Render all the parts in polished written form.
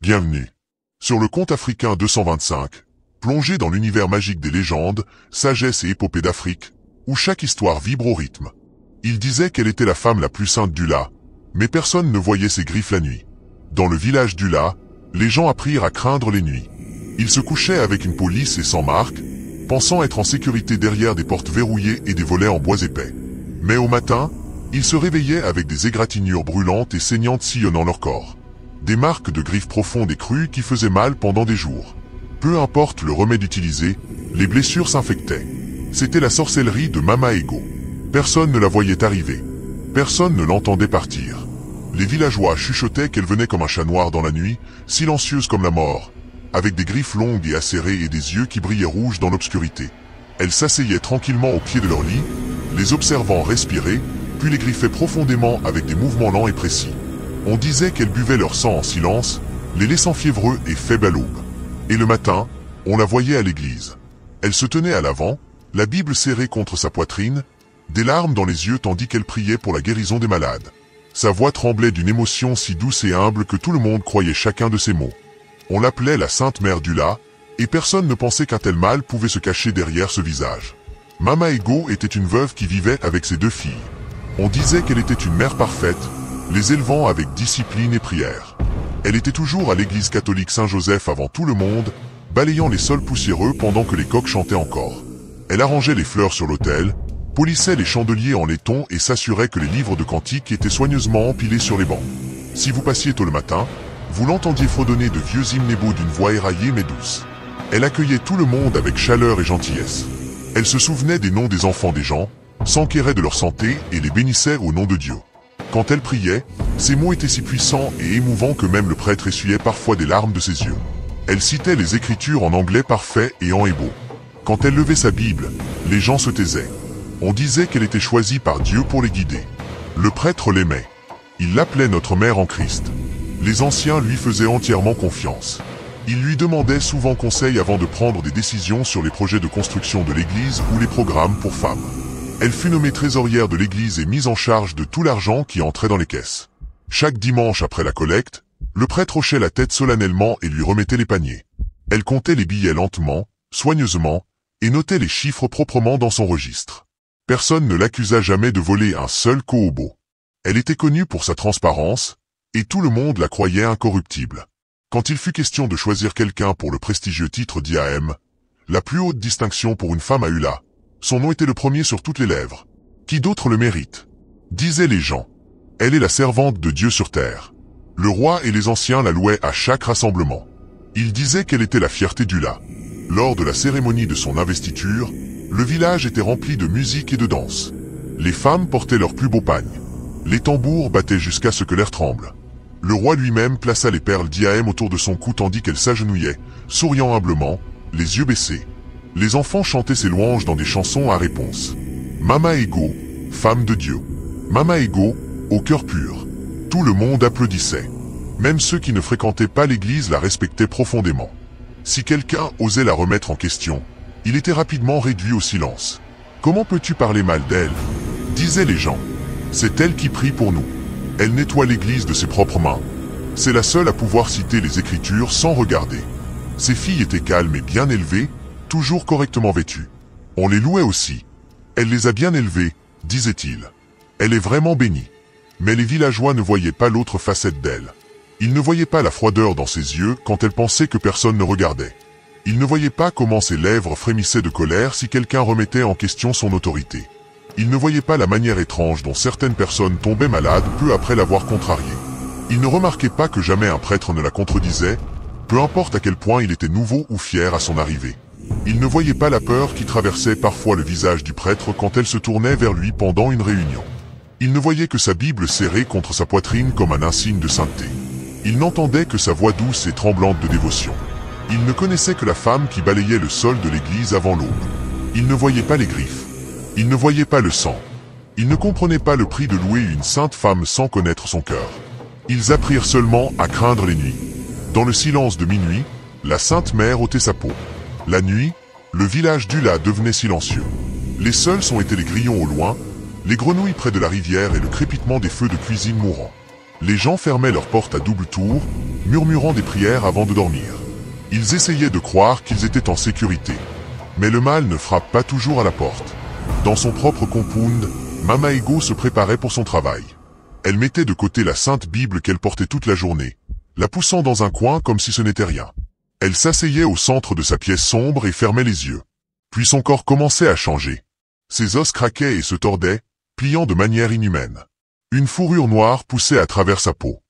Bienvenue sur le conte africain 225, plongé dans l'univers magique des légendes, sagesse et épopées d'Afrique, où chaque histoire vibre au rythme. Il disait qu'elle était la femme la plus sainte d'Ula, mais personne ne voyait ses griffes la nuit. Dans le village d'Ula, les gens apprirent à craindre les nuits. Ils se couchaient avec une peau lisse et sans marque, pensant être en sécurité derrière des portes verrouillées et des volets en bois épais. Mais au matin, ils se réveillaient avec des égratignures brûlantes et saignantes sillonnant leur corps. Des marques de griffes profondes et crues qui faisaient mal pendant des jours. Peu importe le remède utilisé, les blessures s'infectaient. C'était la sorcellerie de Mama Ego. Personne ne la voyait arriver. Personne ne l'entendait partir. Les villageois chuchotaient qu'elle venait comme un chat noir dans la nuit, silencieuse comme la mort, avec des griffes longues et acérées et des yeux qui brillaient rouges dans l'obscurité. Elle s'asseyait tranquillement au pied de leur lit, les observant respirer, puis les griffait profondément avec des mouvements lents et précis. On disait qu'elle buvait leur sang en silence, les laissant fiévreux et faibles à l'aube. Et le matin, on la voyait à l'église. Elle se tenait à l'avant, la Bible serrée contre sa poitrine, des larmes dans les yeux tandis qu'elle priait pour la guérison des malades. Sa voix tremblait d'une émotion si douce et humble que tout le monde croyait chacun de ses mots. On l'appelait la Sainte Mère d'Ula, et personne ne pensait qu'un tel mal pouvait se cacher derrière ce visage. Mama Ego était une veuve qui vivait avec ses 2 filles. On disait qu'elle était une mère parfaite, les élevant avec discipline et prière. Elle était toujours à l'église catholique Saint-Joseph avant tout le monde, balayant les sols poussiéreux pendant que les coqs chantaient encore. Elle arrangeait les fleurs sur l'autel, polissait les chandeliers en laiton et s'assurait que les livres de cantiques étaient soigneusement empilés sur les bancs. Si vous passiez tôt le matin, vous l'entendiez fredonner de vieux hymnes beaux d'une voix éraillée mais douce. Elle accueillait tout le monde avec chaleur et gentillesse. Elle se souvenait des noms des enfants des gens, s'enquérait de leur santé et les bénissait au nom de Dieu. Quand elle priait, ses mots étaient si puissants et émouvants que même le prêtre essuyait parfois des larmes de ses yeux. Elle citait les Écritures en anglais parfait et en hébreu. Quand elle levait sa Bible, les gens se taisaient. On disait qu'elle était choisie par Dieu pour les guider. Le prêtre l'aimait. Il l'appelait notre mère en Christ. Les anciens lui faisaient entièrement confiance. Ils lui demandaient souvent conseil avant de prendre des décisions sur les projets de construction de l'église ou les programmes pour femmes. Elle fut nommée trésorière de l'église et mise en charge de tout l'argent qui entrait dans les caisses. Chaque dimanche après la collecte, le prêtre hochait la tête solennellement et lui remettait les paniers. Elle comptait les billets lentement, soigneusement, et notait les chiffres proprement dans son registre. Personne ne l'accusa jamais de voler un seul kohobo. Elle était connue pour sa transparence, et tout le monde la croyait incorruptible. Quand il fut question de choisir quelqu'un pour le prestigieux titre d'IAM, la plus haute distinction pour une femme à Ula, son nom était le premier sur toutes les lèvres. Qui d'autre le mérite? Disaient les gens. Elle est la servante de Dieu sur terre. Le roi et les anciens la louaient à chaque rassemblement. Ils disaient qu'elle était la fierté d'Ula. Lors de la cérémonie de son investiture, le village était rempli de musique et de danse. Les femmes portaient leurs plus beaux pagnes. Les tambours battaient jusqu'à ce que l'air tremble. Le roi lui-même plaça les perles d'IAM autour de son cou tandis qu'elle s'agenouillait, souriant humblement, les yeux baissés. Les enfants chantaient ses louanges dans des chansons à réponse. Mama Ego, femme de Dieu. Mama Ego, au cœur pur. Tout le monde applaudissait. Même ceux qui ne fréquentaient pas l'église la respectaient profondément. Si quelqu'un osait la remettre en question, il était rapidement réduit au silence. Comment peux-tu parler mal d'elle? Disaient les gens. C'est elle qui prie pour nous. Elle nettoie l'église de ses propres mains. C'est la seule à pouvoir citer les Écritures sans regarder. Ses filles étaient calmes et bien élevées, toujours correctement vêtues. On les louait aussi. Elle les a bien élevées, disait-il. Elle est vraiment bénie. Mais les villageois ne voyaient pas l'autre facette d'elle. Ils ne voyaient pas la froideur dans ses yeux quand elle pensait que personne ne regardait. Ils ne voyaient pas comment ses lèvres frémissaient de colère si quelqu'un remettait en question son autorité. Ils ne voyaient pas la manière étrange dont certaines personnes tombaient malades peu après l'avoir contrariée. Ils ne remarquaient pas que jamais un prêtre ne la contredisait, peu importe à quel point il était nouveau ou fier à son arrivée. Il ne voyait pas la peur qui traversait parfois le visage du prêtre quand elle se tournait vers lui pendant une réunion. Il ne voyait que sa Bible serrée contre sa poitrine comme un insigne de sainteté. Il n'entendait que sa voix douce et tremblante de dévotion. Il ne connaissait que la femme qui balayait le sol de l'église avant l'aube. Il ne voyait pas les griffes. Il ne voyait pas le sang. Il ne comprenait pas le prix de louer une sainte femme sans connaître son cœur. Ils apprirent seulement à craindre les nuits. Dans le silence de minuit, la Sainte Mère ôtait sa peau. La nuit, le village d'Ula devenait silencieux. Les seuls sons étaient les grillons au loin, les grenouilles près de la rivière et le crépitement des feux de cuisine mourants. Les gens fermaient leurs portes à double tour, murmurant des prières avant de dormir. Ils essayaient de croire qu'ils étaient en sécurité. Mais le mal ne frappe pas toujours à la porte. Dans son propre compound, Mama Ego se préparait pour son travail. Elle mettait de côté la sainte Bible qu'elle portait toute la journée, la poussant dans un coin comme si ce n'était rien. Elle s'asseyait au centre de sa pièce sombre et fermait les yeux. Puis son corps commençait à changer. Ses os craquaient et se tordaient, pliant de manière inhumaine. Une fourrure noire poussait à travers sa peau.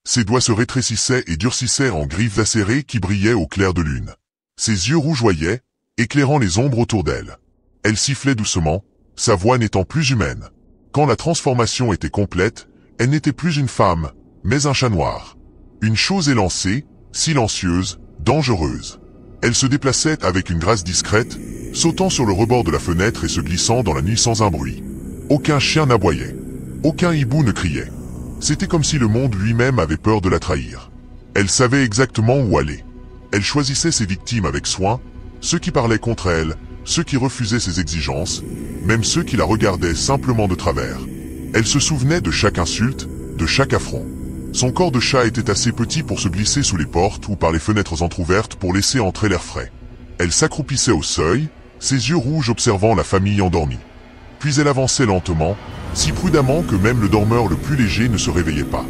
Ses doigts se rétrécissaient et durcissaient en griffes acérées qui brillaient au clair de lune. Ses yeux rougeoyaient, éclairant les ombres autour d'elle. Elle sifflait doucement, sa voix n'étant plus humaine. Quand la transformation était complète, elle n'était plus une femme, mais un chat noir. Une chose élancée, silencieuse, dangereuse. Elle se déplaçait avec une grâce discrète, sautant sur le rebord de la fenêtre et se glissant dans la nuit sans un bruit. Aucun chien n'aboyait. Aucun hibou ne criait. C'était comme si le monde lui-même avait peur de la trahir. Elle savait exactement où aller. Elle choisissait ses victimes avec soin, ceux qui parlaient contre elle, ceux qui refusaient ses exigences, même ceux qui la regardaient simplement de travers. Elle se souvenait de chaque insulte, de chaque affront. Son corps de chat était assez petit pour se glisser sous les portes ou par les fenêtres entr'ouvertes pour laisser entrer l'air frais. Elle s'accroupissait au seuil, ses yeux rouges observant la famille endormie. Puis elle avançait lentement, si prudemment que même le dormeur le plus léger ne se réveillait pas.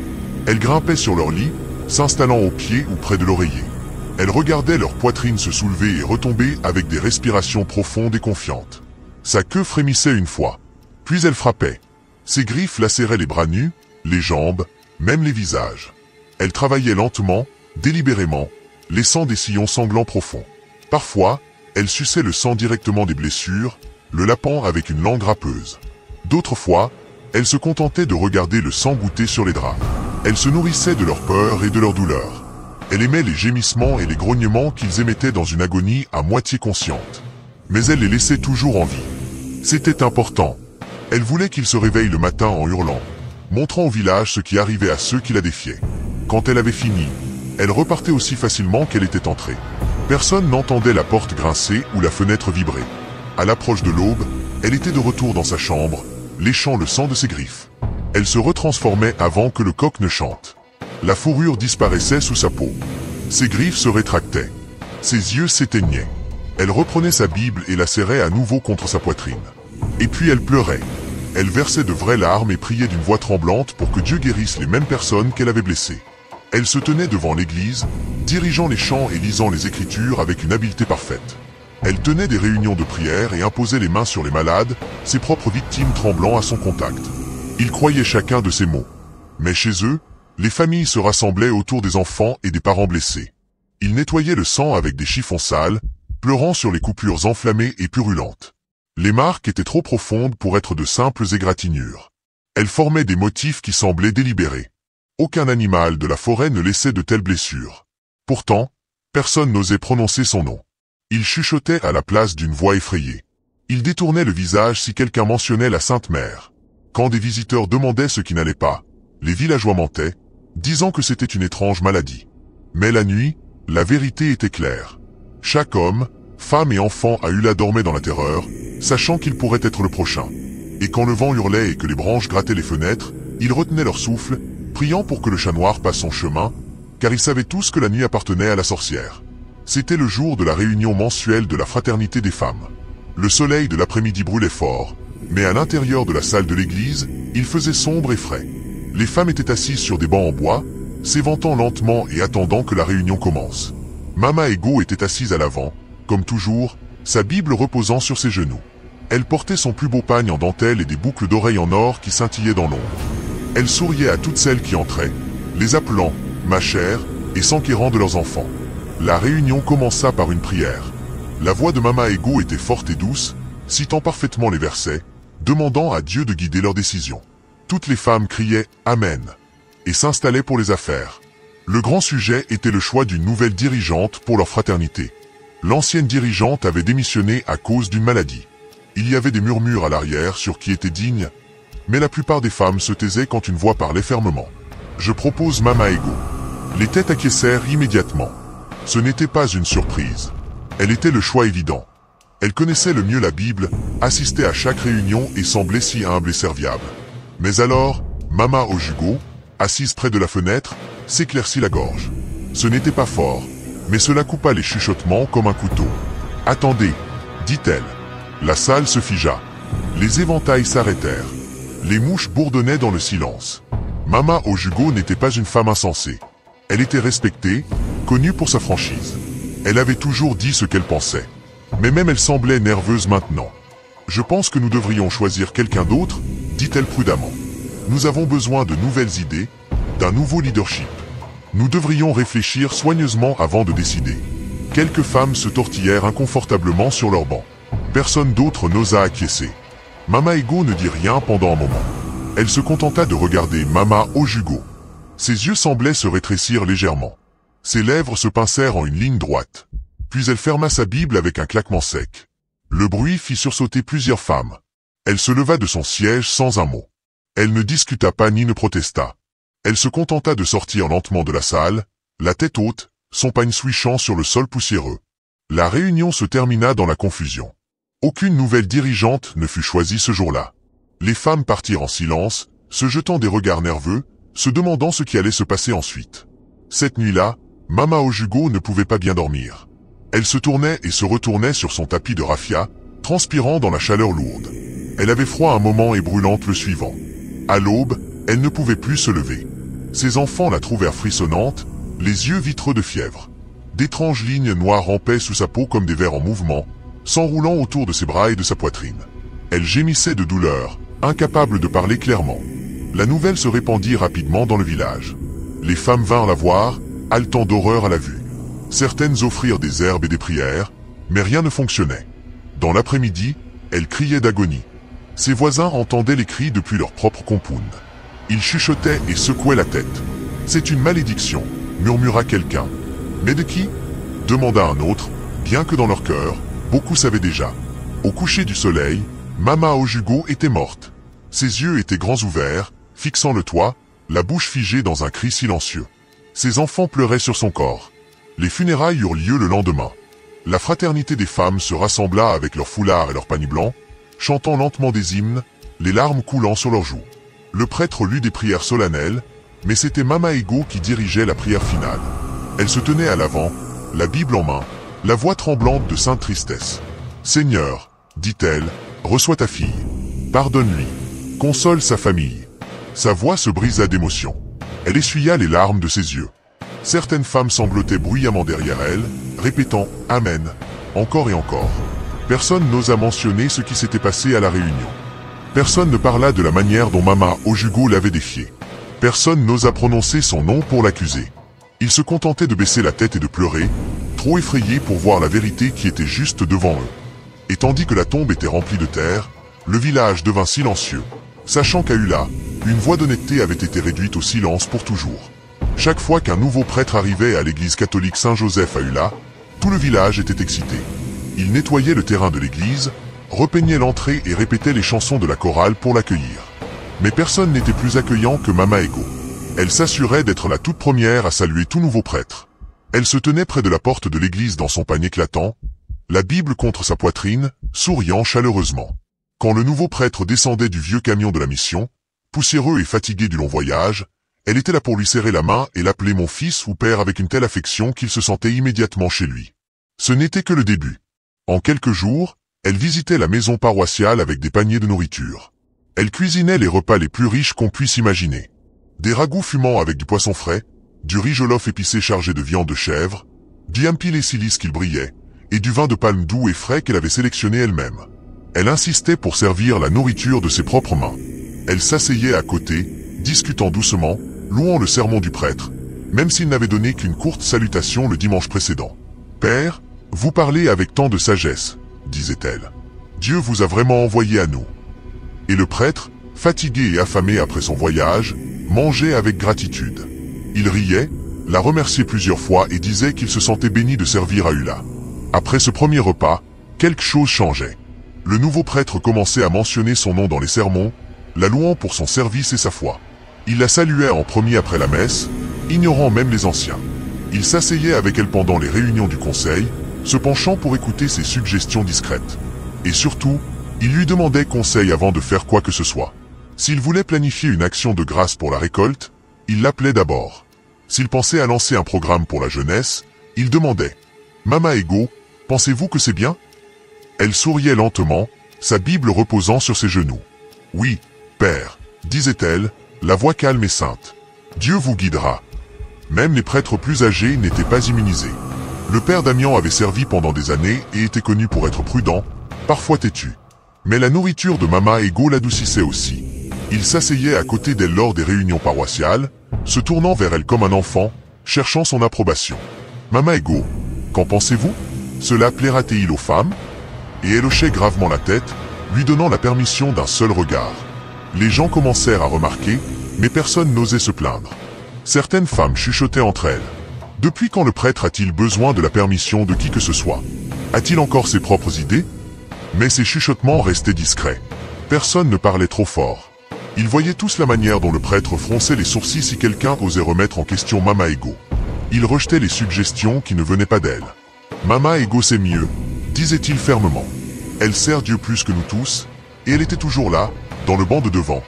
Elle grimpait sur leur lit, s'installant au pied ou près de l'oreiller. Elle regardait leur poitrine se soulever et retomber avec des respirations profondes et confiantes. Sa queue frémissait une fois. Puis elle frappait. Ses griffes lacéraient les bras nus, les jambes, même les visages. Elle travaillait lentement, délibérément, laissant des sillons sanglants profonds. Parfois, elle suçait le sang directement des blessures, le lapant avec une langue râpeuse. D'autres fois, elle se contentait de regarder le sang goûter sur les draps. Elle se nourrissait de leur peur et de leur douleur. Elle aimait les gémissements et les grognements qu'ils émettaient dans une agonie à moitié consciente. Mais elle les laissait toujours en vie. C'était important. Elle voulait qu'ils se réveillent le matin en hurlant, montrant au village ce qui arrivait à ceux qui la défiaient. Quand elle avait fini, elle repartait aussi facilement qu'elle était entrée. Personne n'entendait la porte grincer ou la fenêtre vibrer. À l'approche de l'aube, elle était de retour dans sa chambre, léchant le sang de ses griffes. Elle se retransformait avant que le coq ne chante. La fourrure disparaissait sous sa peau. Ses griffes se rétractaient. Ses yeux s'éteignaient. Elle reprenait sa Bible et la serrait à nouveau contre sa poitrine. Et puis elle pleurait. Elle versait de vraies larmes et priait d'une voix tremblante pour que Dieu guérisse les mêmes personnes qu'elle avait blessées. Elle se tenait devant l'église, dirigeant les chants et lisant les Écritures avec une habileté parfaite. Elle tenait des réunions de prière et imposait les mains sur les malades, ses propres victimes tremblant à son contact. Ils croyaient chacun de ses mots. Mais chez eux, les familles se rassemblaient autour des enfants et des parents blessés. Ils nettoyaient le sang avec des chiffons sales, pleurant sur les coupures enflammées et purulentes. Les marques étaient trop profondes pour être de simples égratignures. Elles formaient des motifs qui semblaient délibérés. Aucun animal de la forêt ne laissait de telles blessures. Pourtant, personne n'osait prononcer son nom. Il chuchotait à la place d'une voix effrayée. Il détournait le visage si quelqu'un mentionnait la Sainte Mère. Quand des visiteurs demandaient ce qui n'allait pas, les villageois mentaient, disant que c'était une étrange maladie. Mais la nuit, la vérité était claire. Chaque homme, femme et enfant à Hula dormait dans la terreur, sachant qu'il pourrait être le prochain. Et quand le vent hurlait et que les branches grattaient les fenêtres, ils retenaient leur souffle, priant pour que le chat noir passe son chemin, car ils savaient tous que la nuit appartenait à la sorcière. C'était le jour de la réunion mensuelle de la fraternité des femmes. Le soleil de l'après-midi brûlait fort, mais à l'intérieur de la salle de l'église, il faisait sombre et frais. Les femmes étaient assises sur des bancs en bois, s'éventant lentement et attendant que la réunion commence. Mama Ego était assise à l'avant, comme toujours, sa Bible reposant sur ses genoux. Elle portait son plus beau pagne en dentelle et des boucles d'oreilles en or qui scintillaient dans l'ombre. Elle souriait à toutes celles qui entraient, les appelant « ma chère » et s'enquérant de leurs enfants. La réunion commença par une prière. La voix de Mama Ego était forte et douce, citant parfaitement les versets, demandant à Dieu de guider leurs décisions. Toutes les femmes criaient « Amen » et s'installaient pour les affaires. Le grand sujet était le choix d'une nouvelle dirigeante pour leur fraternité. L'ancienne dirigeante avait démissionné à cause d'une maladie. Il y avait des murmures à l'arrière sur qui était digne, mais la plupart des femmes se taisaient quand une voix parlait fermement. « Je propose Mama Ego ». Les têtes acquiescèrent immédiatement. Ce n'était pas une surprise. Elle était le choix évident. Elle connaissait le mieux la Bible, assistait à chaque réunion et semblait si humble et serviable. Mais alors, Mama Ojugo, assise près de la fenêtre, s'éclaircit la gorge. Ce n'était pas fort, mais cela coupa les chuchotements comme un couteau. « Attendez » dit-elle. La salle se figea. Les éventails s'arrêtèrent. Les mouches bourdonnaient dans le silence. Mama Ojugo n'était pas une femme insensée. Elle était respectée, connue pour sa franchise. Elle avait toujours dit ce qu'elle pensait. Mais même elle semblait nerveuse maintenant. « Je pense que nous devrions choisir quelqu'un d'autre » dit-elle prudemment. « Nous avons besoin de nouvelles idées, d'un nouveau leadership. Nous devrions réfléchir soigneusement avant de décider. » Quelques femmes se tortillèrent inconfortablement sur leur banc. Personne d'autre n'osa acquiescer. Mama Ego ne dit rien pendant un moment. Elle se contenta de regarder Mama Ojugo. Ses yeux semblaient se rétrécir légèrement. Ses lèvres se pincèrent en une ligne droite. Puis elle ferma sa Bible avec un claquement sec. Le bruit fit sursauter plusieurs femmes. Elle se leva de son siège sans un mot. Elle ne discuta pas ni ne protesta. Elle se contenta de sortir lentement de la salle, la tête haute, son pagne swishant sur le sol poussiéreux. La réunion se termina dans la confusion. Aucune nouvelle dirigeante ne fut choisie ce jour-là. Les femmes partirent en silence, se jetant des regards nerveux, se demandant ce qui allait se passer ensuite. Cette nuit-là, Mama Ojugo ne pouvait pas bien dormir. Elle se tournait et se retournait sur son tapis de raffia, transpirant dans la chaleur lourde. Elle avait froid un moment et brûlante le suivant. À l'aube, elle ne pouvait plus se lever. Ses enfants la trouvèrent frissonnante, les yeux vitreux de fièvre. D'étranges lignes noires rampaient sous sa peau comme des vers en mouvement, s'enroulant autour de ses bras et de sa poitrine. Elle gémissait de douleur, incapable de parler clairement. La nouvelle se répandit rapidement dans le village. Les femmes vinrent la voir, haletant d'horreur à la vue. Certaines offrirent des herbes et des prières, mais rien ne fonctionnait. Dans l'après-midi, elle criait d'agonie. Ses voisins entendaient les cris depuis leur propre compound. Ils chuchotaient et secouaient la tête. « C'est une malédiction », murmura quelqu'un. « Mais de qui ?» demanda un autre, bien que dans leur cœur, beaucoup savaient déjà. Au coucher du soleil, Mama Ojugo était morte. Ses yeux étaient grands ouverts, fixant le toit, la bouche figée dans un cri silencieux. Ses enfants pleuraient sur son corps. Les funérailles eurent lieu le lendemain. La fraternité des femmes se rassembla avec leurs foulards et leurs paniers blancs, chantant lentement des hymnes, les larmes coulant sur leurs joues. Le prêtre lut des prières solennelles, mais c'était Mama Ego qui dirigeait la prière finale. Elle se tenait à l'avant, la Bible en main, la voix tremblante de sainte tristesse. « Seigneur, dit-elle, reçois ta fille. Pardonne-lui. Console sa famille. » Sa voix se brisa d'émotion. Elle essuya les larmes de ses yeux. Certaines femmes sanglotaient bruyamment derrière elle, répétant « Amen » encore et encore. Personne n'osa mentionner ce qui s'était passé à la réunion. Personne ne parla de la manière dont Mama Ojugo l'avait défié. Personne n'osa prononcer son nom pour l'accuser. Ils se contentaient de baisser la tête et de pleurer, trop effrayés pour voir la vérité qui était juste devant eux. Et tandis que la tombe était remplie de terre, le village devint silencieux, sachant qu'à Ula, une voix d'honnêteté avait été réduite au silence pour toujours. Chaque fois qu'un nouveau prêtre arrivait à l'église catholique Saint-Joseph à Ula, tout le village était excité. Il nettoyait le terrain de l'église, repeignait l'entrée et répétait les chansons de la chorale pour l'accueillir. Mais personne n'était plus accueillant que Mama Ego. Elle s'assurait d'être la toute première à saluer tout nouveau prêtre. Elle se tenait près de la porte de l'église dans son pagne éclatant, la Bible contre sa poitrine, souriant chaleureusement. Quand le nouveau prêtre descendait du vieux camion de la mission, poussiéreux et fatigué du long voyage, elle était là pour lui serrer la main et l'appeler mon fils ou père avec une telle affection qu'il se sentait immédiatement chez lui. Ce n'était que le début. En quelques jours, elle visitait la maison paroissiale avec des paniers de nourriture. Elle cuisinait les repas les plus riches qu'on puisse imaginer. Des ragoûts fumants avec du poisson frais, du riz jollof épicé chargé de viande de chèvre, du empilé silice qu'il brillait, et du vin de palme doux et frais qu'elle avait sélectionné elle-même. Elle insistait pour servir la nourriture de ses propres mains. Elle s'asseyait à côté, discutant doucement, louant le sermon du prêtre, même s'il n'avait donné qu'une courte salutation le dimanche précédent. « Père, vous parlez avec tant de sagesse, » disait-elle. « Dieu vous a vraiment envoyé à nous. » Et le prêtre, fatigué et affamé après son voyage, mangeait avec gratitude. Il riait, la remerciait plusieurs fois et disait qu'il se sentait béni de servir à Ula. Après ce premier repas, quelque chose changeait. Le nouveau prêtre commençait à mentionner son nom dans les sermons, la louant pour son service et sa foi. Il la saluait en premier après la messe, ignorant même les anciens. Il s'asseyait avec elle pendant les réunions du conseil, se penchant pour écouter ses suggestions discrètes. Et surtout, il lui demandait conseil avant de faire quoi que ce soit. S'il voulait planifier une action de grâce pour la récolte, Il l'appelait d'abord. S'il pensait à lancer un programme pour la jeunesse, il demandait « Mama Ego, pensez-vous que c'est bien ?» Elle souriait lentement, sa Bible reposant sur ses genoux. « Oui, Père, disait-elle, la voix calme et sainte. Dieu vous guidera. » Même les prêtres plus âgés n'étaient pas immunisés. Le père Damian avait servi pendant des années et était connu pour être prudent, parfois têtu. Mais la nourriture de Mama Ego l'adoucissait aussi. Il s'asseyait à côté d'elle lors des réunions paroissiales, se tournant vers elle comme un enfant, cherchant son approbation. « Mama Ego, qu'en pensez-vous? Cela plaira-t-il aux femmes ?» Et elle hochait gravement la tête, lui donnant la permission d'un seul regard. Les gens commencèrent à remarquer, mais personne n'osait se plaindre. Certaines femmes chuchotaient entre elles. Depuis quand le prêtre a-t-il besoin de la permission de qui que ce soit? A-t-il encore ses propres idées? Mais ces chuchotements restaient discrets. Personne ne parlait trop fort. Ils voyaient tous la manière dont le prêtre fronçait les sourcils si quelqu'un osait remettre en question Mama Ego. Il rejetait les suggestions qui ne venaient pas d'elle. Mama Ego sait mieux, disait-il fermement. Elle sert Dieu plus que nous tous, et elle était toujours là, dans le banc de devant,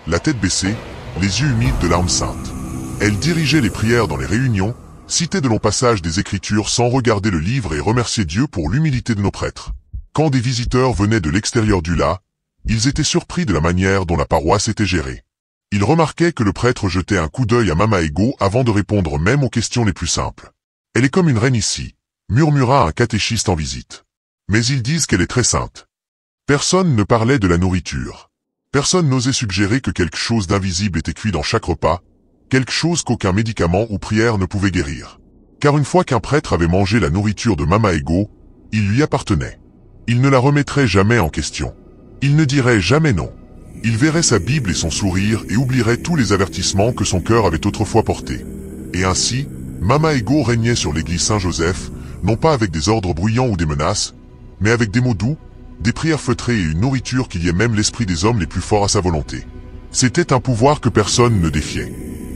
la tête baissée, les yeux humides de larmes saintes. Elle dirigeait les prières dans les réunions, citait de longs passages des Écritures sans regarder le livre et remerciait Dieu pour l'humilité de nos prêtres. Quand des visiteurs venaient de l'extérieur du là, ils étaient surpris de la manière dont la paroisse était gérée. Ils remarquaient que le prêtre jetait un coup d'œil à Mama Ego avant de répondre même aux questions les plus simples. « Elle est comme une reine ici », murmura un catéchiste en visite. Mais ils disent qu'elle est très sainte. Personne ne parlait de la nourriture. Personne n'osait suggérer que quelque chose d'invisible était cuit dans chaque repas, quelque chose qu'aucun médicament ou prière ne pouvait guérir. Car une fois qu'un prêtre avait mangé la nourriture de Mama Ego, il lui appartenait. Il ne la remettrait jamais en question. Il ne dirait jamais non. Il verrait sa Bible et son sourire et oublierait tous les avertissements que son cœur avait autrefois portés. Et ainsi, Mama Ego régnait sur l'église Saint-Joseph, non pas avec des ordres bruyants ou des menaces, mais avec des mots doux, des prières feutrées et une nourriture qui liait même l'esprit des hommes les plus forts à sa volonté. C'était un pouvoir que personne ne défiait.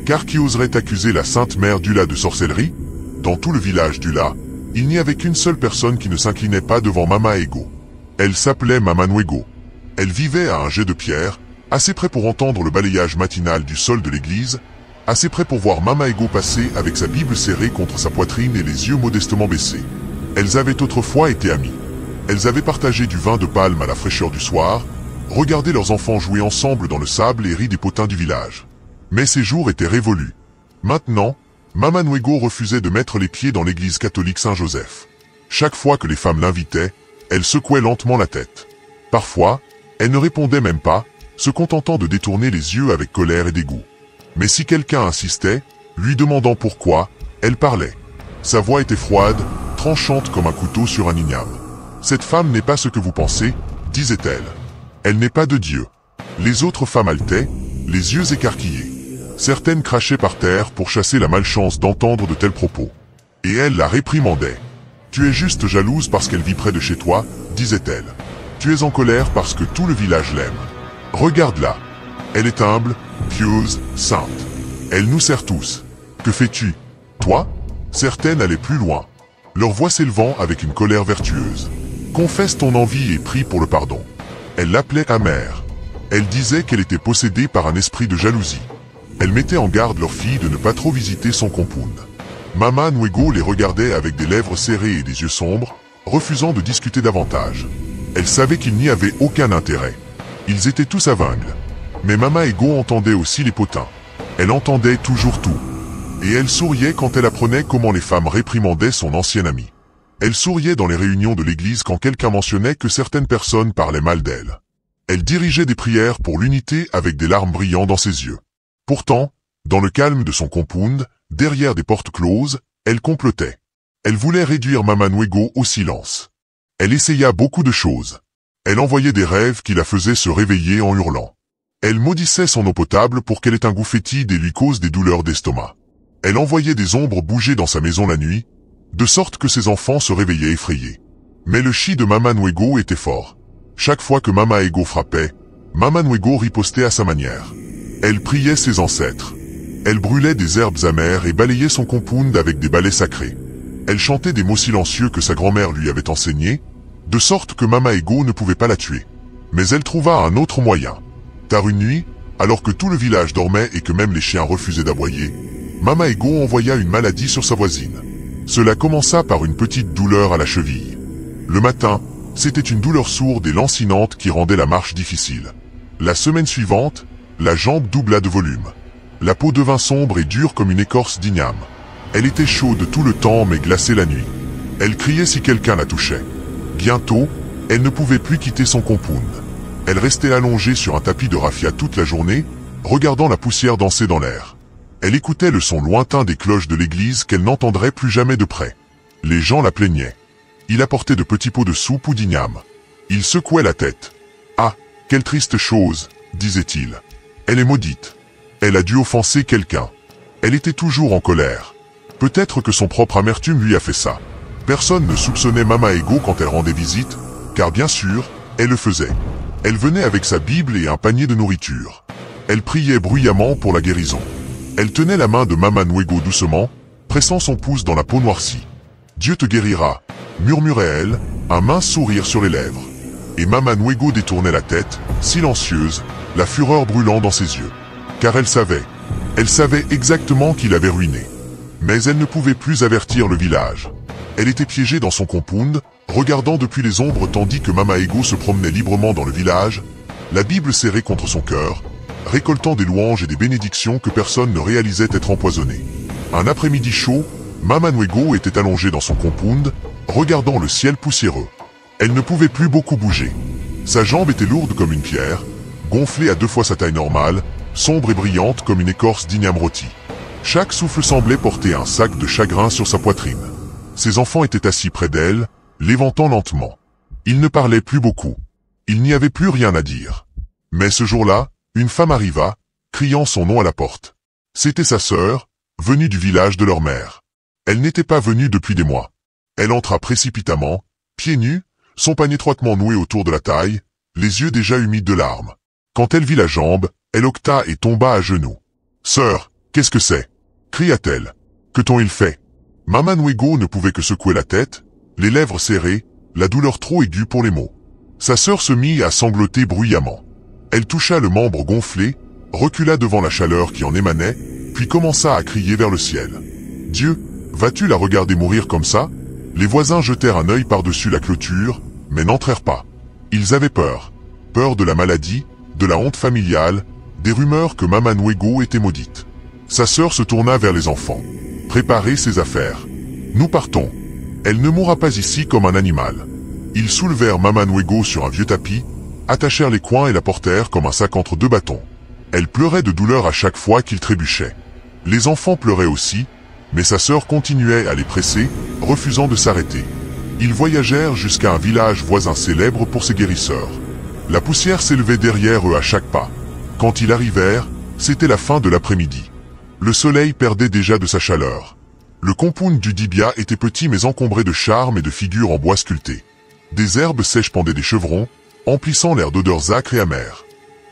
Car qui oserait accuser la Sainte Mère d'Ula de sorcellerie? Dans tout le village d'Ula, il n'y avait qu'une seule personne qui ne s'inclinait pas devant Mama Ego. Elle s'appelait Mama Nwego. Elle vivait à un jet de pierre, assez près pour entendre le balayage matinal du sol de l'église, assez près pour voir Mama Ego passer avec sa Bible serrée contre sa poitrine et les yeux modestement baissés. Elles avaient autrefois été amies. Elles avaient partagé du vin de palme à la fraîcheur du soir, regardé leurs enfants jouer ensemble dans le sable et ri des potins du village. Mais ces jours étaient révolus. Maintenant, Mama Nwego refusait de mettre les pieds dans l'église catholique Saint-Joseph. Chaque fois que les femmes l'invitaient, elle secouait lentement la tête. Parfois, elle ne répondait même pas, se contentant de détourner les yeux avec colère et dégoût. Mais si quelqu'un insistait, lui demandant pourquoi, elle parlait. Sa voix était froide, tranchante comme un couteau sur un igname. « Cette femme n'est pas ce que vous pensez, disait-elle. Elle n'est pas de Dieu. » Les autres femmes haletaient, les yeux écarquillés. Certaines crachaient par terre pour chasser la malchance d'entendre de tels propos. Et elle la réprimandait. « Tu es juste jalouse parce qu'elle vit près de chez toi, disait-elle. Tu es en colère parce que tout le village l'aime. Regarde-la. Elle est humble, pieuse, sainte. Elle nous sert tous. Que fais-tu, toi ?» Certaines allaient plus loin, leur voix s'élevant avec une colère vertueuse. « Confesse ton envie et prie pour le pardon. » Elle l'appelait amère. Elle disait qu'elle était possédée par un esprit de jalousie. Elle mettait en garde leur fille de ne pas trop visiter son compound. Mama Nwego les regardait avec des lèvres serrées et des yeux sombres, refusant de discuter davantage. Elle savait qu'il n'y avait aucun intérêt. Ils étaient tous aveugles. Mais Mama Ego entendait aussi les potins. Elle entendait toujours tout. Et elle souriait quand elle apprenait comment les femmes réprimandaient son ancienne amie. Elle souriait dans les réunions de l'église quand quelqu'un mentionnait que certaines personnes parlaient mal d'elle. Elle dirigeait des prières pour l'unité avec des larmes brillant dans ses yeux. Pourtant, dans le calme de son compound, derrière des portes closes, elle complotait. Elle voulait réduire Mama Nwego au silence. Elle essaya beaucoup de choses. Elle envoyait des rêves qui la faisaient se réveiller en hurlant. Elle maudissait son eau potable pour qu'elle ait un goût fétide et lui cause des douleurs d'estomac. Elle envoyait des ombres bouger dans sa maison la nuit, de sorte que ses enfants se réveillaient effrayés. Mais le chi de Mama Nwego était fort. Chaque fois que Mama Ego frappait, Mama Nwego ripostait à sa manière. Elle priait ses ancêtres. Elle brûlait des herbes amères et balayait son compound avec des balais sacrés. Elle chantait des mots silencieux que sa grand-mère lui avait enseignés, de sorte que Mama Ego ne pouvait pas la tuer. Mais elle trouva un autre moyen. Tard une nuit, Alors que tout le village dormait et que même les chiens refusaient d'aboyer, Mama Ego envoya une maladie sur sa voisine. Cela commença par une petite douleur à la cheville. Le matin, c'était une douleur sourde et lancinante qui rendait la marche difficile. La semaine suivante, la jambe doubla de volume. La peau devint sombre et dure comme une écorce d'igname. Elle était chaude tout le temps mais glacée la nuit. Elle criait si quelqu'un la touchait. Bientôt, elle ne pouvait plus quitter son compound. Elle restait allongée sur un tapis de raffia toute la journée, regardant la poussière danser dans l'air. Elle écoutait le son lointain des cloches de l'église qu'elle n'entendrait plus jamais de près. Les gens la plaignaient. Il apportait de petits pots de soupe ou d'igname. Il secouait la tête. « Ah, quelle triste chose !» disait-il. « Elle est maudite. Elle a dû offenser quelqu'un. Elle était toujours en colère. Peut-être que son propre amertume lui a fait ça. » Personne ne soupçonnait Mama Ego quand elle rendait visite, car bien sûr, elle le faisait. Elle venait avec sa Bible et un panier de nourriture. Elle priait bruyamment pour la guérison. Elle tenait la main de Mama Nwego doucement, pressant son pouce dans la peau noircie. « Dieu te guérira », murmurait-elle, un mince sourire sur les lèvres. Et Mama Nwego détournait la tête, silencieuse, la fureur brûlant dans ses yeux. Car elle savait exactement qui l'avait ruinée. Mais elle ne pouvait plus avertir le village. Elle était piégée dans son compound, regardant depuis les ombres tandis que Mama Ego se promenait librement dans le village, la Bible serrée contre son cœur, récoltant des louanges et des bénédictions que personne ne réalisait être empoisonnées. Un après-midi chaud, Mama Nwego était allongée dans son compound, regardant le ciel poussiéreux. Elle ne pouvait plus beaucoup bouger. Sa jambe était lourde comme une pierre, gonflée à 2 fois sa taille normale, sombre et brillante comme une écorce d'igname rôti. Chaque souffle semblait porter un sac de chagrin sur sa poitrine. Ses enfants étaient assis près d'elle, l'éventant lentement. Ils ne parlaient plus beaucoup. Il n'y avait plus rien à dire. Mais ce jour-là, une femme arriva, criant son nom à la porte. C'était sa sœur, venue du village de leur mère. Elle n'était pas venue depuis des mois. Elle entra précipitamment, pieds nus, son panier étroitement noué autour de la taille, les yeux déjà humides de larmes. Quand elle vit la jambe, elle octa et tomba à genoux. « Sœur, qu'est-ce que c'est » cria-t-elle. « Que t'ont-ils fait » Mama Nwego ne pouvait que secouer la tête, les lèvres serrées, la douleur trop aiguë pour les mots. Sa sœur se mit à sangloter bruyamment. Elle toucha le membre gonflé, recula devant la chaleur qui en émanait, puis commença à crier vers le ciel. « Dieu, vas-tu la regarder mourir comme ça ?» Les voisins jetèrent un œil par-dessus la clôture, mais n'entrèrent pas. Ils avaient peur. Peur de la maladie, de la honte familiale, des rumeurs que Mama Nwego était maudite. Sa sœur se tourna vers les enfants. « Préparez ses affaires. Nous partons. Elle ne mourra pas ici comme un animal. » Ils soulevèrent Mama Nwego sur un vieux tapis, attachèrent les coins et la portèrent comme un sac entre 2 bâtons. Elle pleurait de douleur à chaque fois qu'il trébuchait. Les enfants pleuraient aussi, mais sa sœur continuait à les presser, refusant de s'arrêter. Ils voyagèrent jusqu'à un village voisin célèbre pour ses guérisseurs. La poussière s'élevait derrière eux à chaque pas. Quand ils arrivèrent, c'était la fin de l'après-midi. Le soleil perdait déjà de sa chaleur. Le compound du Dibia était petit mais encombré de charmes et de figures en bois sculpté. Des herbes sèches pendaient des chevrons, emplissant l'air d'odeurs âcres et amères.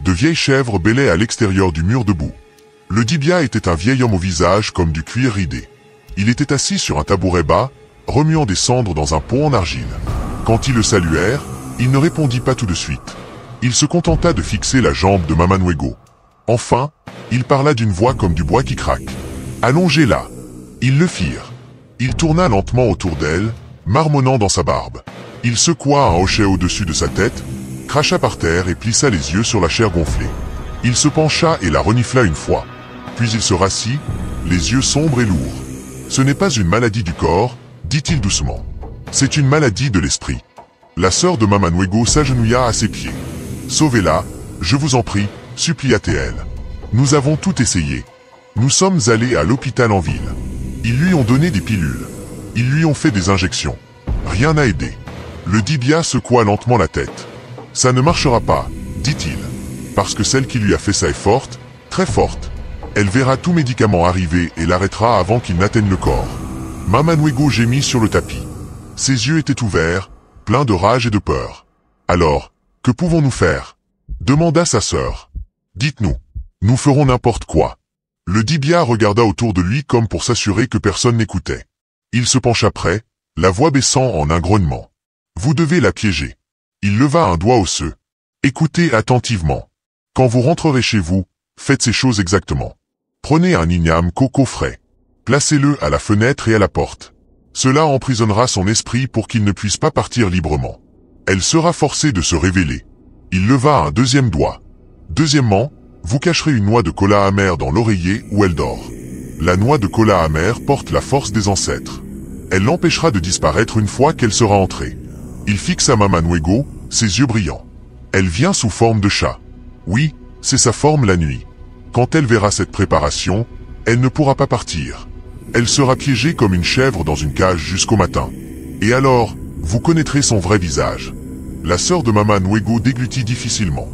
De vieilles chèvres bêlaient à l'extérieur du mur debout. Le Dibia était un vieil homme au visage comme du cuir ridé. Il était assis sur un tabouret bas, remuant des cendres dans un pot en argile. Quand ils le saluèrent, il ne répondit pas tout de suite. Il se contenta de fixer la jambe de Mama Nwego. Enfin, il parla d'une voix comme du bois qui craque. « Allongez là !» Ils le firent. Il tourna lentement autour d'elle, marmonnant dans sa barbe. Il secoua un hochet au-dessus de sa tête, cracha par terre et plissa les yeux sur la chair gonflée. Il se pencha et la renifla une fois. Puis il se rassit, les yeux sombres et lourds. « Ce n'est pas une maladie du corps, dit-il doucement. C'est une maladie de l'esprit. » La sœur de Mama Nwego s'agenouilla à ses pieds. « Sauvez-la, je vous en prie, supplia-t-elle. Nous avons tout essayé. Nous sommes allés à l'hôpital en ville. Ils lui ont donné des pilules. Ils lui ont fait des injections. Rien n'a aidé. » Le Dibia secoua lentement la tête. « Ça ne marchera pas, dit-il. Parce que celle qui lui a fait ça est forte, très forte. Elle verra tout médicament arriver et l'arrêtera avant qu'il n'atteigne le corps. » Mama Nwego gémit sur le tapis. Ses yeux étaient ouverts, pleins de rage et de peur. « Alors, que pouvons-nous faire ?» demanda sa sœur. « Dites-nous. Nous ferons n'importe quoi. » Le Dibia regarda autour de lui comme pour s'assurer que personne n'écoutait. Il se pencha près, la voix baissant en un grognement. « Vous devez la piéger. » Il leva un doigt osseux. « Écoutez attentivement. Quand vous rentrerez chez vous, Faites ces choses exactement. Prenez un igname coco frais. Placez-le à la fenêtre et à la porte. Cela emprisonnera son esprit pour qu'il ne puisse pas partir librement. Elle sera forcée de se révéler. Il leva un deuxième doigt. Deuxièmement, vous cacherez une noix de cola amère dans l'oreiller où elle dort. La noix de cola amère porte la force des ancêtres. Elle l'empêchera de disparaître une fois qu'elle sera entrée. Il fixa Mama Nwego, ses yeux brillants. Elle vient sous forme de chat. Oui, c'est sa forme la nuit. Quand elle verra cette préparation, elle ne pourra pas partir. Elle sera piégée comme une chèvre dans une cage jusqu'au matin. Et alors, vous connaîtrez son vrai visage. La sœur de Mama Nwego déglutit difficilement.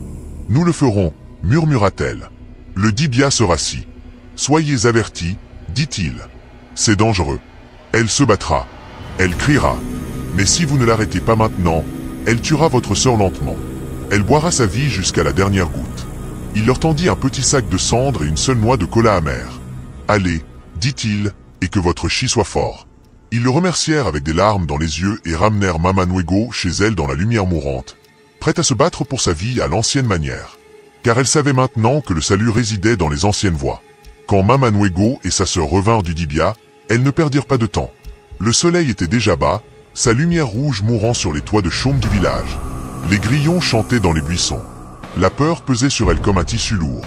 Nous le ferons, murmura-t-elle. Le Dibia se rassit. Soyez avertis, dit-il. C'est dangereux. Elle se battra. Elle criera. Mais si vous ne l'arrêtez pas maintenant, elle tuera votre sœur lentement. Elle boira sa vie jusqu'à la dernière goutte. Il leur tendit un petit sac de cendres et une seule noix de cola amère. Allez, dit-il, et que votre chi soit fort. Ils le remercièrent avec des larmes dans les yeux et ramenèrent Mama Nwego chez elle dans la lumière mourante, prête à se battre pour sa vie à l'ancienne manière. Car elle savait maintenant que le salut résidait dans les anciennes voies. Quand Mama Nwego et sa sœur revinrent du Dibia, elles ne perdirent pas de temps. Le soleil était déjà bas, sa lumière rouge mourant sur les toits de chaume du village. Les grillons chantaient dans les buissons. La peur pesait sur elle comme un tissu lourd.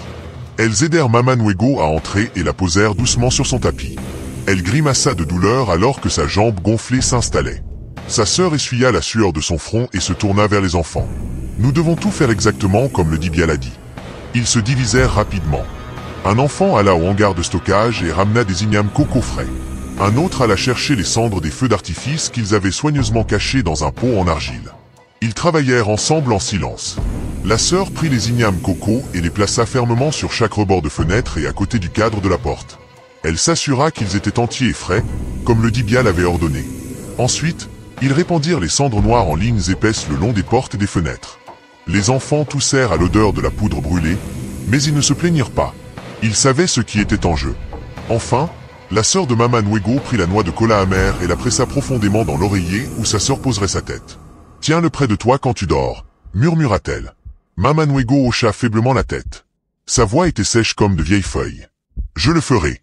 Elles aidèrent Mama Nwego à entrer et la posèrent doucement sur son tapis. Elle grimaça de douleur alors que sa jambe gonflée s'installait. Sa sœur essuya la sueur de son front et se tourna vers les enfants. Nous devons tout faire exactement comme le Dibia l'a dit. Ils se divisèrent rapidement. Un enfant alla au hangar de stockage et ramena des ignames coco frais. Un autre alla chercher les cendres des feux d'artifice qu'ils avaient soigneusement cachés dans un pot en argile. Ils travaillèrent ensemble en silence. La sœur prit les ignames coco et les plaça fermement sur chaque rebord de fenêtre et à côté du cadre de la porte. Elle s'assura qu'ils étaient entiers et frais, comme le Dibia l'avait ordonné. Ensuite, ils répandirent les cendres noires en lignes épaisses le long des portes et des fenêtres. Les enfants toussèrent à l'odeur de la poudre brûlée, mais ils ne se plaignirent pas. Ils savaient ce qui était en jeu. Enfin, la sœur de Mama Nwego prit la noix de cola amère et la pressa profondément dans l'oreiller où sa sœur poserait sa tête. « Tiens-le près de toi quand tu dors », murmura-t-elle. Mama Nwego hocha faiblement la tête. Sa voix était sèche comme de vieilles feuilles. « Je le ferai. »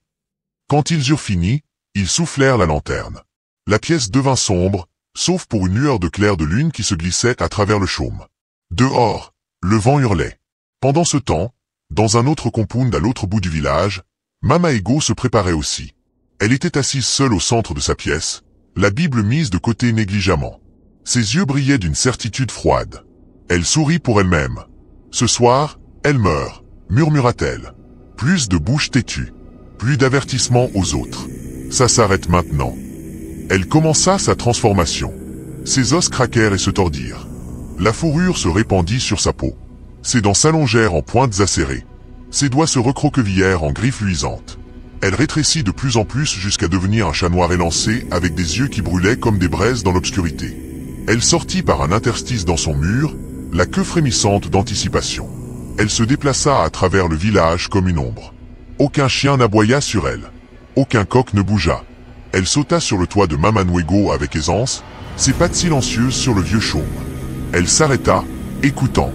Quand ils eurent fini, ils soufflèrent la lanterne. La pièce devint sombre, sauf pour une lueur de clair de lune qui se glissait à travers le chaume. Dehors, le vent hurlait. Pendant ce temps, dans un autre compound à l'autre bout du village, Mama Ego se préparait aussi. Elle était assise seule au centre de sa pièce, la Bible mise de côté négligemment. Ses yeux brillaient d'une certitude froide. Elle sourit pour elle-même. « Ce soir, elle meurt », murmura-t-elle. Plus de bouches têtues. Plus d'avertissement aux autres. Ça s'arrête maintenant. Elle commença sa transformation. Ses os craquèrent et se tordirent. La fourrure se répandit sur sa peau. Ses dents s'allongèrent en pointes acérées. Ses doigts se recroquevillèrent en griffes luisantes. Elle rétrécit de plus en plus jusqu'à devenir un chat noir élancé avec des yeux qui brûlaient comme des braises dans l'obscurité. Elle sortit par un interstice dans son mur, la queue frémissante d'anticipation. Elle se déplaça à travers le village comme une ombre. Aucun chien n'aboya sur elle. Aucun coq ne bougea. Elle sauta sur le toit de Mama Nwego avec aisance, ses pattes silencieuses sur le vieux chaume. Elle s'arrêta, écoutant.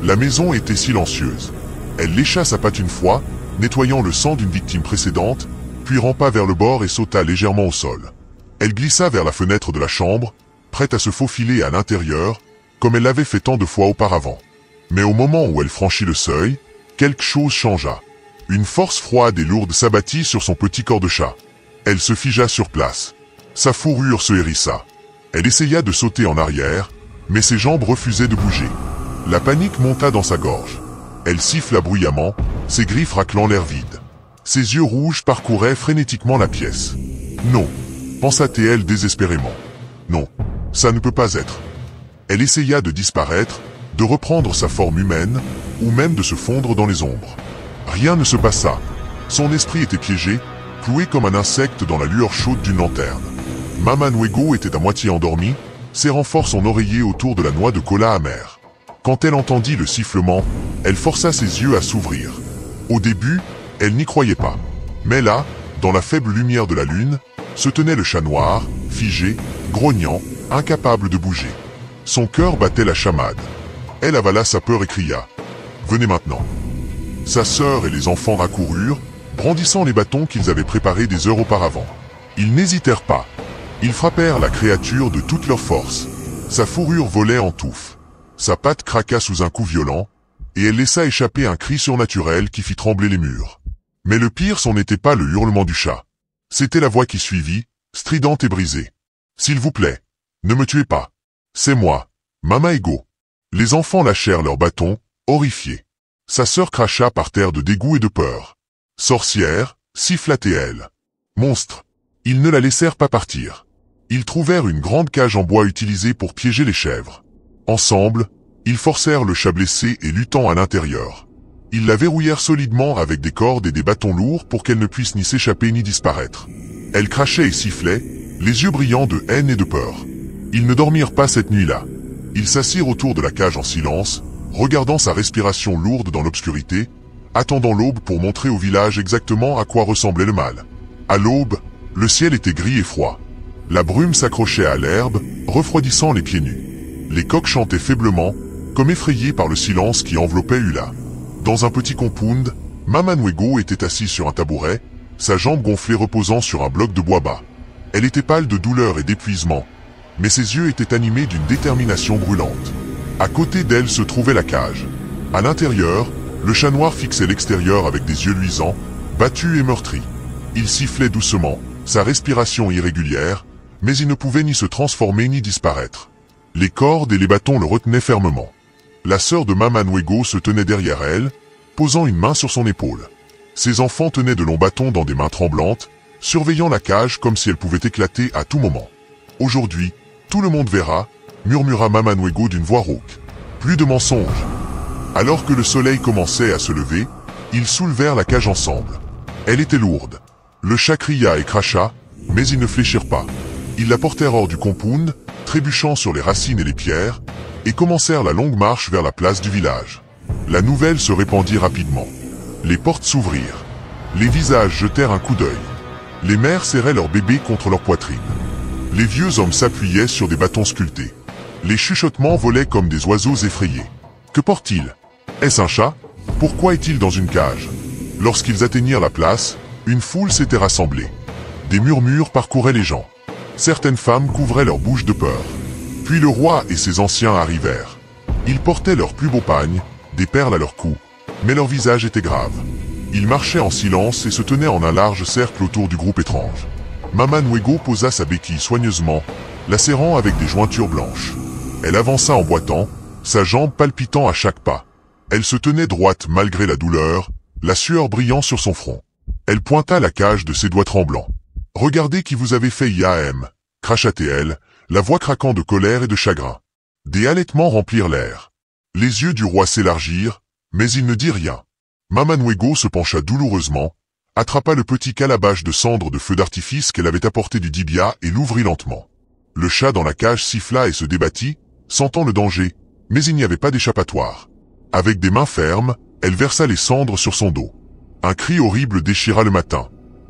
La maison était silencieuse. Elle lécha sa patte une fois, nettoyant le sang d'une victime précédente, puis rampa vers le bord et sauta légèrement au sol. Elle glissa vers la fenêtre de la chambre, prête à se faufiler à l'intérieur, comme elle l'avait fait tant de fois auparavant. Mais au moment où elle franchit le seuil, quelque chose changea. Une force froide et lourde s'abattit sur son petit corps de chat. Elle se figea sur place. Sa fourrure se hérissa. Elle essaya de sauter en arrière, mais ses jambes refusaient de bouger. La panique monta dans sa gorge. Elle siffla bruyamment, ses griffes raclant l'air vide. Ses yeux rouges parcouraient frénétiquement la pièce. « Non » pensa-t-elle désespérément. « Non, ça ne peut pas être. » Elle essaya de disparaître, de reprendre sa forme humaine, ou même de se fondre dans les ombres. Rien ne se passa. Son esprit était piégé, cloué comme un insecte dans la lueur chaude d'une lanterne. Mama Nwego était à moitié endormie, serrant fort son oreiller autour de la noix de cola amère. Quand elle entendit le sifflement, elle força ses yeux à s'ouvrir. Au début, elle n'y croyait pas. Mais là, dans la faible lumière de la lune, se tenait le chat noir, figé, grognant, incapable de bouger. Son cœur battait la chamade. Elle avala sa peur et cria « Venez maintenant !» Sa sœur et les enfants accoururent, brandissant les bâtons qu'ils avaient préparés des heures auparavant. Ils n'hésitèrent pas. Ils frappèrent la créature de toute leur force. Sa fourrure volait en touffes. Sa patte craqua sous un coup violent, et elle laissa échapper un cri surnaturel qui fit trembler les murs. Mais le pire, ce n'était pas le hurlement du chat. C'était la voix qui suivit, stridente et brisée. « S'il vous plaît, ne me tuez pas. C'est moi, Mama Ego. » Les enfants lâchèrent leurs bâtons, horrifiés. Sa sœur cracha par terre de dégoût et de peur. « Sorcière !» siffla-t-elle. « Monstre !» Ils ne la laissèrent pas partir. Ils trouvèrent une grande cage en bois utilisée pour piéger les chèvres. Ensemble, ils forcèrent le chat blessé et luttant à l'intérieur. Ils la verrouillèrent solidement avec des cordes et des bâtons lourds pour qu'elle ne puisse ni s'échapper ni disparaître. Elle crachait et sifflait, les yeux brillants de haine et de peur. Ils ne dormirent pas cette nuit-là. Ils s'assirent autour de la cage en silence, regardant sa respiration lourde dans l'obscurité, attendant l'aube pour montrer au village exactement à quoi ressemblait le mal. À l'aube, le ciel était gris et froid. La brume s'accrochait à l'herbe, refroidissant les pieds nus. Les coqs chantaient faiblement, comme effrayés par le silence qui enveloppait Ula. Dans un petit compound, Mama Nwego était assise sur un tabouret, sa jambe gonflée reposant sur un bloc de bois bas. Elle était pâle de douleur et d'épuisement, mais ses yeux étaient animés d'une détermination brûlante. À côté d'elle se trouvait la cage. À l'intérieur, le chat noir fixait l'extérieur avec des yeux luisants, battu et meurtri. Il sifflait doucement, sa respiration irrégulière, mais il ne pouvait ni se transformer ni disparaître. Les cordes et les bâtons le retenaient fermement. La sœur de Mama Nwego se tenait derrière elle, posant une main sur son épaule. Ses enfants tenaient de longs bâtons dans des mains tremblantes, surveillant la cage comme si elle pouvait éclater à tout moment. « Aujourd'hui, tout le monde verra », murmura Mama Nwego d'une voix rauque. Plus de mensonges. Alors que le soleil commençait à se lever, ils soulevèrent la cage ensemble. Elle était lourde. Le chat cria et cracha, mais ils ne fléchirent pas. Ils la portèrent hors du compound, trébuchant sur les racines et les pierres, et commencèrent la longue marche vers la place du village. La nouvelle se répandit rapidement. Les portes s'ouvrirent. Les visages jetèrent un coup d'œil. Les mères serraient leurs bébés contre leur poitrine. Les vieux hommes s'appuyaient sur des bâtons sculptés. Les chuchotements volaient comme des oiseaux effrayés. Que porte-t-il? Est-ce un chat? Pourquoi est-il dans une cage? Lorsqu'ils atteignirent la place, une foule s'était rassemblée. Des murmures parcouraient les gens. Certaines femmes couvraient leur bouche de peur. Puis le roi et ses anciens arrivèrent. Ils portaient leurs plus beaux pagnes, des perles à leur cou, mais leur visage était grave. Ils marchaient en silence et se tenaient en un large cercle autour du groupe étrange. Mama Nwego posa sa béquille soigneusement, la serrant avec des jointures blanches. Elle avança en boitant, sa jambe palpitant à chaque pas. Elle se tenait droite malgré la douleur, la sueur brillant sur son front. Elle pointa la cage de ses doigts tremblants. « Regardez qui vous avez fait Yaem !» cracha-t-elle, la voix craquant de colère et de chagrin. Des halètements remplirent l'air. Les yeux du roi s'élargirent, mais il ne dit rien. Mama Nwego se pencha douloureusement, attrapa le petit calabash de cendres de feu d'artifice qu'elle avait apporté du Dibia et l'ouvrit lentement. Le chat dans la cage siffla et se débattit, sentant le danger, mais il n'y avait pas d'échappatoire. Avec des mains fermes, elle versa les cendres sur son dos. Un cri horrible déchira le matin.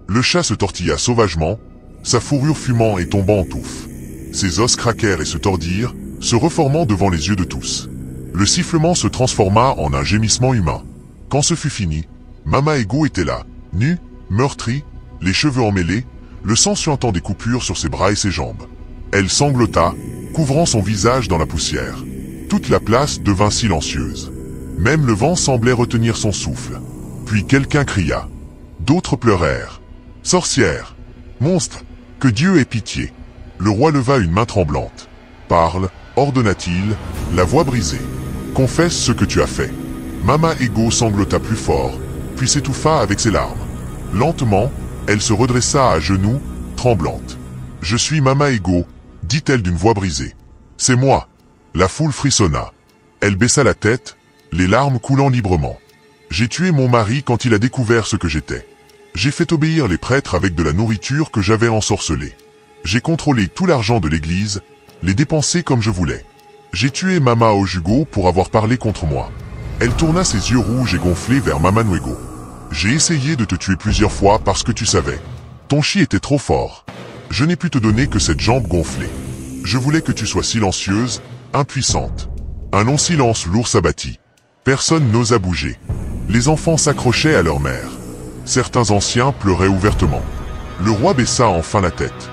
Le chat se tortilla sauvagement, sa fourrure fumant et tombant en touffes. Ses os craquèrent et se tordirent, se reformant devant les yeux de tous. Le sifflement se transforma en un gémissement humain. Quand ce fut fini, Mama Ego était là, nue, meurtrie, les cheveux emmêlés, le sang suintant des coupures sur ses bras et ses jambes. Elle sanglota, couvrant son visage dans la poussière. Toute la place devint silencieuse. Même le vent semblait retenir son souffle. Puis quelqu'un cria. D'autres pleurèrent. « Sorcière! Monstre! Que Dieu ait pitié !» Le roi leva une main tremblante. « Parle, ordonna-t-il, la voix brisée. Confesse ce que tu as fait. » Mama Ego sanglota plus fort, puis s'étouffa avec ses larmes. Lentement, elle se redressa à genoux, tremblante. « Je suis Mama Ego, dit-elle d'une voix brisée. C'est moi. La foule frissonna. Elle baissa la tête, les larmes coulant librement. J'ai tué mon mari quand il a découvert ce que j'étais. J'ai fait obéir les prêtres avec de la nourriture que j'avais ensorcelée. J'ai contrôlé tout l'argent de l'église, les dépenser comme je voulais. J'ai tué Mama Ojugo pour avoir parlé contre moi. Elle tourna ses yeux rouges et gonflés vers Mama Nwego. J'ai essayé de te tuer plusieurs fois parce que tu savais. Ton chi était trop fort. Je n'ai pu te donner que cette jambe gonflée. Je voulais que tu sois silencieuse, impuissante. Un long silence lourd s'abattit. Personne n'osa bouger. Les enfants s'accrochaient à leur mère. Certains anciens pleuraient ouvertement. Le roi baissa enfin la tête.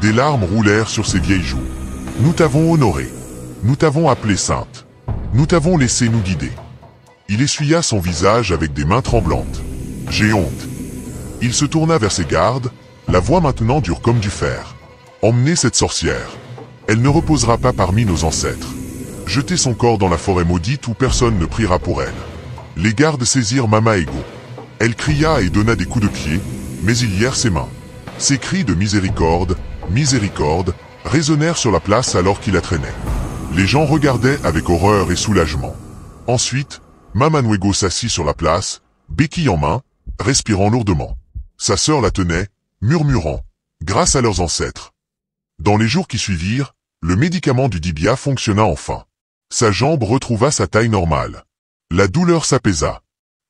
Des larmes roulèrent sur ses vieilles joues. Nous t'avons honoré. Nous t'avons appelé sainte. Nous t'avons laissé nous guider. Il essuya son visage avec des mains tremblantes. J'ai honte. Il se tourna vers ses gardes, la voix maintenant dure comme du fer. Emmenez cette sorcière. Elle ne reposera pas parmi nos ancêtres. Jetez son corps dans la forêt maudite où personne ne priera pour elle. Les gardes saisirent Mama Ego. Elle cria et donna des coups de pied, mais ils lièrent ses mains. Ses cris de miséricorde, miséricorde, résonnèrent sur la place alors qu'il la traînait. Les gens regardaient avec horreur et soulagement. Ensuite, Mama Nwego s'assit sur la place, béquille en main, respirant lourdement. Sa sœur la tenait, murmurant, grâce à leurs ancêtres. Dans les jours qui suivirent, le médicament du Dibia fonctionna enfin. Sa jambe retrouva sa taille normale. La douleur s'apaisa.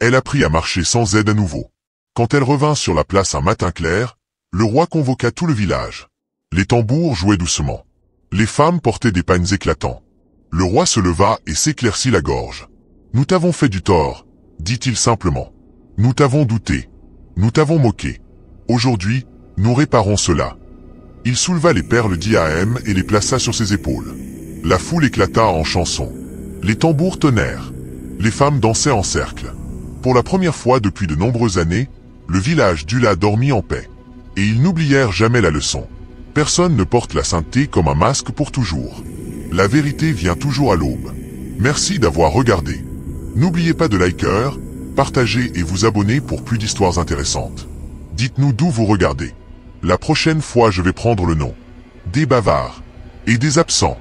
Elle apprit à marcher sans aide à nouveau. Quand elle revint sur la place un matin clair, le roi convoqua tout le village. Les tambours jouaient doucement. Les femmes portaient des pagnes éclatants. Le roi se leva et s'éclaircit la gorge. « Nous t'avons fait du tort, dit-il simplement. Nous t'avons douté. Nous t'avons moqué. Aujourd'hui, nous réparons cela. » Il souleva les perles d'IAM et les plaça sur ses épaules. La foule éclata en chansons. Les tambours tonnèrent. Les femmes dansaient en cercle. Pour la première fois depuis de nombreuses années, le village d'Ula dormit en paix. Et ils n'oublièrent jamais la leçon. Personne ne porte la sainteté comme un masque pour toujours. La vérité vient toujours à l'aube. Merci d'avoir regardé. N'oubliez pas de liker, partager et vous abonner pour plus d'histoires intéressantes. Dites-nous d'où vous regardez. La prochaine fois je vais prendre le nom des bavards et des absents.